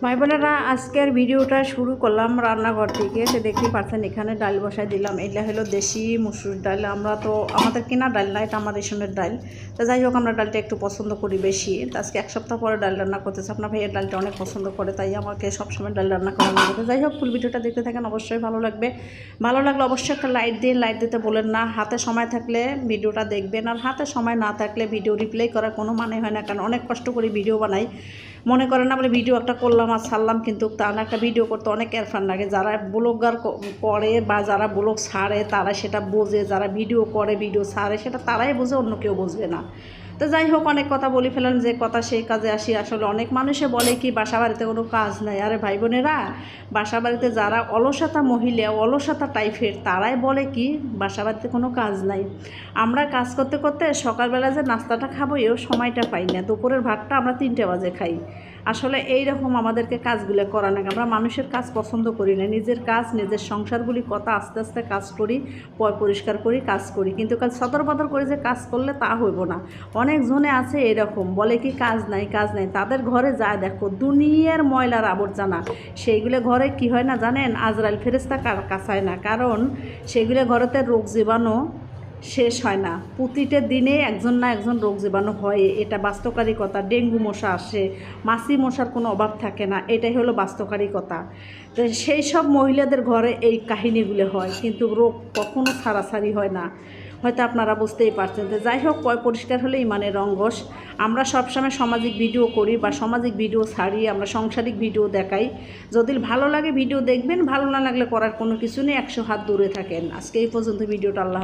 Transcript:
ভাই বোনেরা, আজকের ভিডিওটা শুরু করলাম রান্নাঘর থেকে। সে দেখতেই পাচ্ছেন এখানে ডাল বসাই দিলাম। এটা হলো দেশি মুসুর ডাল। আমরা তো আমাদের কেনা ডাল না, এটা আমার রেশনের ডাল। তো যাই হোক, আমরা ডালটা একটু পছন্দ করি বেশি। তো আজকে এক সপ্তাহ পরে ডাল রান্না করতেছে। আপনার ভাইয়ের ডালটা অনেক পছন্দ করে, তাই আমাকে সবসময় ডাল রান্না করা লাগে। যাই হোক, ফুল ভিডিওটা দেখতে থাকেন, অবশ্যই ভালো লাগবে। ভালো লাগলে অবশ্যই একটা লাইক দিন। লাইক দিতে বলেন না। হাতে সময় থাকলে ভিডিওটা দেখবেন, আর হাতে সময় না থাকলে ভিডিও রিপ্লাই করার কোনো মানে হয় না, কারণ অনেক কষ্ট করে ভিডিও বানাই। মনে করেন না বলে ভিডিও একটা করলাম আর ছাড়লাম, কিন্তু তার একটা ভিডিও করতে অনেক এরফান লাগে। যারা ব্লগার করে বা যারা ব্লগ ছাড়ে তারা সেটা বোঝে, যারা ভিডিও করে ভিডিও ছাড়ে সেটা তারাই বোঝে, অন্য কেউ বুঝবে না। তো যাই হোক, অনেক কথা বলে ফেলেন, যে কথা সেই কাজে আসি। আসলে অনেক মানুষে বলে কি বাসা বাড়িতে কোনো কাজ নাই। আরে ভাই বোনেরা, বাসা বাড়িতে যারা অলসতা মহিলা, অলসতা টাইপের, তারাই বলে কি বাসা বাড়িতে কোনো কাজ নাই। আমরা কাজ করতে করতে সকালবেলা যে নাস্তাটা খাবো এও সময়টা পাই না, দুপুরের ভাতটা আমরা 3টে বাজে খাই। আসলে এই রকম আমাদেরকে কাজগুলো করা না। আমরা মানুষের কাজ পছন্দ করি না, নিজের কাজ নিজের সংসারগুলি কথা আস্তে আস্তে কাজ করি, পরিষ্কার করি, কাজ করি। কিন্তু কাজ সদর বদর করে যে কাজ করলে তা হইব না। অনেক জনে আছে এরকম, বলে কি কাজ নাই কাজ নাই। তাদের ঘরে যায় দেখো দুনিয়ার ময়লার আবর্জনা, সেইগুলো ঘরে কি হয় না জানেন? আজরাইল ফেরেশতা কাছায় না, কারণ সেগুলো ঘরেতে রোগ জীবাণু শেষ হয় না। প্রতিটা দিনে একজন না একজন রোগ জীবাণু হয়, এটা বাস্তবকারিকতা। ডেঙ্গু মশা আসে, মাছি মশার কোনো অভাব থাকে না, এটাই হলো বাস্তবকারিকতা। তো সেই সব মহিলাদের ঘরে এই কাহিনীগুলো হয়, কিন্তু রোগ কখনো ছাড়াছাড়ি হয় না। হয়তো আপনারা বুঝতেই পারছেন। তো যাই হোক, পরিষ্কার হলে ইমানের রঙ্গস। আমরা সবসময় সামাজিক ভিডিও করি বা সামাজিক ভিডিও ছাড়ি, আমরা সাংসারিক ভিডিও দেখাই। যদি ভালো লাগে ভিডিও দেখবেন, ভালো না লাগলে করার কোনো কিছু নেই, 100 হাত দূরে থাকেন। আজকে এই পর্যন্ত ভিডিওটা। আল্লাহ।